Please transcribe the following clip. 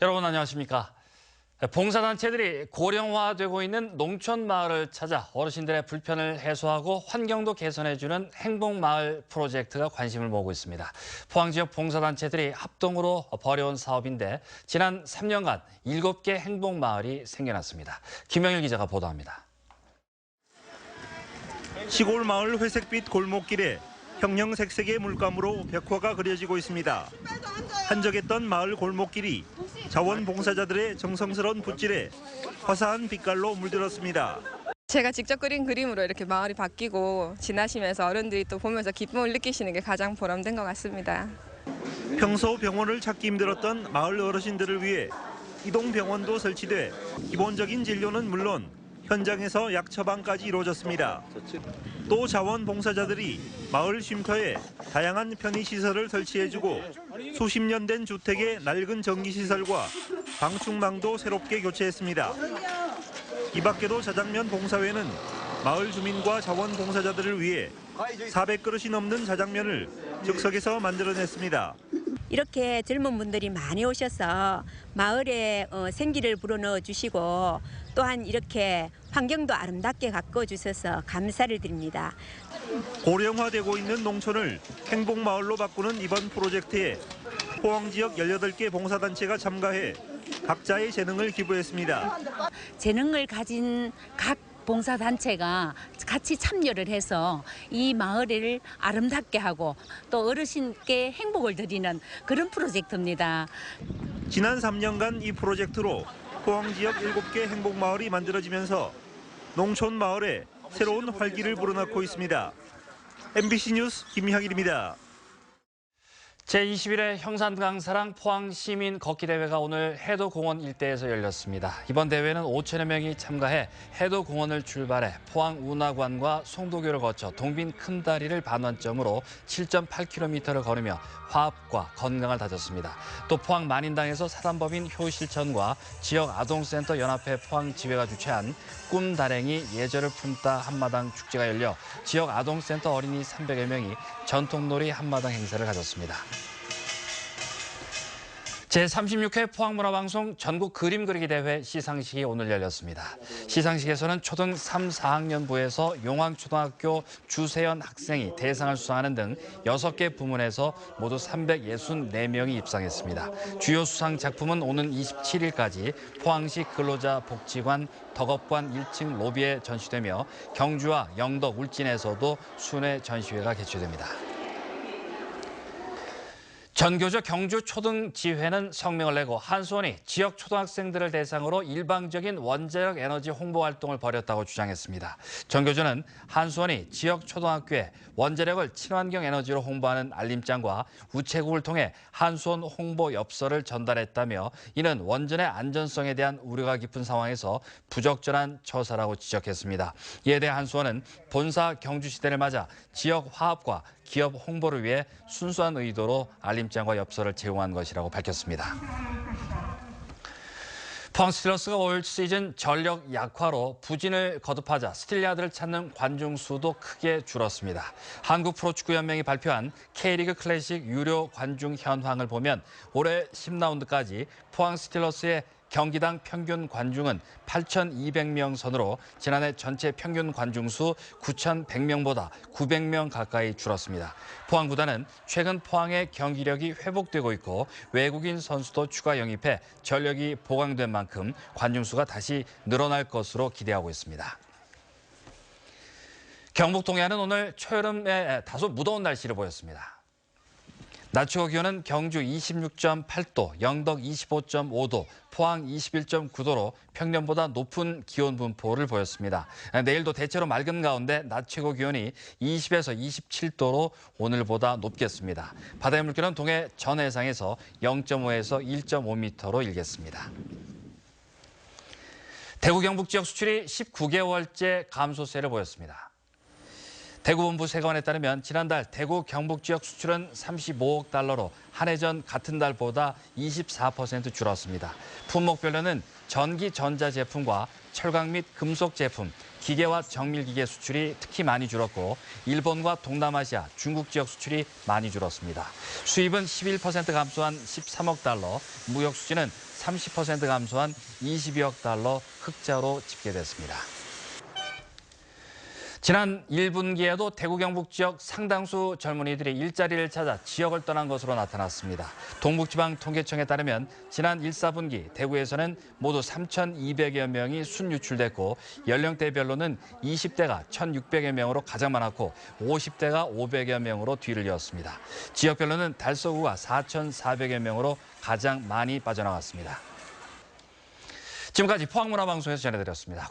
여러분 안녕하십니까? 봉사단체들이 고령화되고 있는 농촌 마을을 찾아 어르신들의 불편을 해소하고 환경도 개선해주는 행복마을 프로젝트가 관심을 모으고 있습니다. 포항 지역 봉사단체들이 합동으로 벌여온 사업인데 지난 3년간 7개 행복마을이 생겨났습니다. 김영일 기자가 보도합니다. 시골 마을 회색빛 골목길에 형형색색의 물감으로 벽화가 그려지고 있습니다. 한적했던 마을 골목길이 자원봉사자들의 정성스러운 붓질에 화사한 빛깔로 물들었습니다. 제가 직접 그린 그림으로 이렇게 마을이 바뀌고 지나시면서 어른들이 또 보면서 기쁨을 느끼시는 게 가장 보람된 것 같습니다. 평소 병원을 찾기 힘들었던 마을 어르신들을 위해 이동 병원도 설치돼 기본적인 진료는 물론 현장에서 약 처방까지 이루어졌습니다. 또 자원봉사자들이 마을 쉼터에 다양한 편의시설을 설치해주고 수십 년 된 주택의 낡은 전기시설과 방충망도 새롭게 교체했습니다. 이 밖에도 자장면 봉사회는 마을 주민과 자원봉사자들을 위해 400그릇이 넘는 자장면을 즉석에서 만들어냈습니다. 이렇게 젊은 분들이 많이 오셔서 마을에 생기를 불어넣어 주시고 또한 이렇게 환경도 아름답게 가꿔주셔서 감사를 드립니다. 고령화되고 있는 농촌을 행복마을로 바꾸는 이번 프로젝트에 포항 지역 18개 봉사단체가 참가해 각자의 재능을 기부했습니다. 재능을 가진 각 봉사단체가 같이 참여를 해서 이 마을을 아름답게 하고 또 어르신께 행복을 드리는 그런 프로젝트입니다. 지난 3년간 이 프로젝트로 포항 지역 7개 행복마을이 만들어지면서 농촌 마을에 새로운 활기를 불어넣고 있습니다. MBC 뉴스 김향일입니다. 제21회 형산강사랑 포항시민 걷기대회가 오늘 해도공원 일대에서 열렸습니다. 이번 대회는 5천여 명이 참가해 해도공원을 출발해 포항 운하관과 송도교를 거쳐 동빈 큰다리를 반환점으로 7.8km를 걸으며 화합과 건강을 다졌습니다. 또 포항 만인당에서 사단법인 효실천과 지역 아동센터 연합회 포항지회가 주최한 꿈다랭이 예절을 품다 한마당 축제가 열려 지역 아동센터 어린이 300여 명이 전통놀이 한마당 행사를 가졌습니다. 제36회 포항문화방송 전국 그림 그리기 대회 시상식이 오늘 열렸습니다. 시상식에서는 초등 3, 4학년부에서 용왕초등학교 주세연 학생이 대상을 수상하는 등 6개 부문에서 모두 364명이 입상했습니다. 주요 수상 작품은 오는 27일까지 포항시 근로자복지관 덕업관 1층 로비에 전시되며 경주와 영덕, 울진에서도 순회 전시회가 개최됩니다. 전교조 경주초등지회는 성명을 내고 한수원이 지역 초등학생들을 대상으로 일방적인 원자력 에너지 홍보 활동을 벌였다고 주장했습니다. 전교조는 한수원이 지역 초등학교에 원자력을 친환경 에너지로 홍보하는 알림장과 우체국을 통해 한수원 홍보 엽서를 전달했다며 이는 원전의 안전성에 대한 우려가 깊은 상황에서 부적절한 처사라고 지적했습니다. 이에 대해 한수원은 본사 경주시대를 맞아 지역 화합과 기업 홍보를 위해 순수한 의도로 알림장과 엽서를 제공한 것이라고 밝혔습니다. 포항 스틸러스가 올 시즌 전력 약화로 부진을 거듭하자 스틸야드를 찾는 관중 수도 크게 줄었습니다. 한국프로축구연맹이 발표한 K리그 클래식 유료 관중 현황을 보면 올해 10라운드까지 포항 스틸러스의 경기당 평균 관중은 8,200명 선으로 지난해 전체 평균 관중 수 9,100명보다 900명 가까이 줄었습니다. 포항 구단은 최근 포항의 경기력이 회복되고 있고 외국인 선수도 추가 영입해 전력이 보강된 만큼 관중 수가 다시 늘어날 것으로 기대하고 있습니다. 경북 동해안은 오늘 초여름에 다소 무더운 날씨를 보였습니다. 낮 최고 기온은 경주 26.8도, 영덕 25.5도, 포항 21.9도로 평년보다 높은 기온 분포를 보였습니다. 내일도 대체로 맑은 가운데 낮 최고 기온이 20에서 27도로 오늘보다 높겠습니다. 바다의 물결은 동해 전 해상에서 0.5에서 1.5m로 일겠습니다. 대구 경북 지역 수출이 19개월째 감소세를 보였습니다. 대구본부 세관에 따르면 지난달 대구 경북 지역 수출은 35억 달러로 한 해 전 같은 달보다 24% 줄었습니다. 품목별로는 전기 전자 제품과 철강 및 금속 제품, 기계와 정밀기계 수출이 특히 많이 줄었고 일본과 동남아시아, 중국 지역 수출이 많이 줄었습니다. 수입은 11% 감소한 13억 달러, 무역 수지는 30% 감소한 22억 달러 흑자로 집계됐습니다. 지난 1분기에도 대구 경북 지역 상당수 젊은이들이 일자리를 찾아 지역을 떠난 것으로 나타났습니다. 동북지방통계청에 따르면 지난 1, 4분기 대구에서는 모두 3,200여 명이 순유출됐고 연령대별로는 20대가 1,600여 명으로 가장 많았고 50대가 500여 명으로 뒤를 이었습니다. 지역별로는 달서구가 4,400여 명으로 가장 많이 빠져나갔습니다. 지금까지 포항문화방송에서 전해드렸습니다.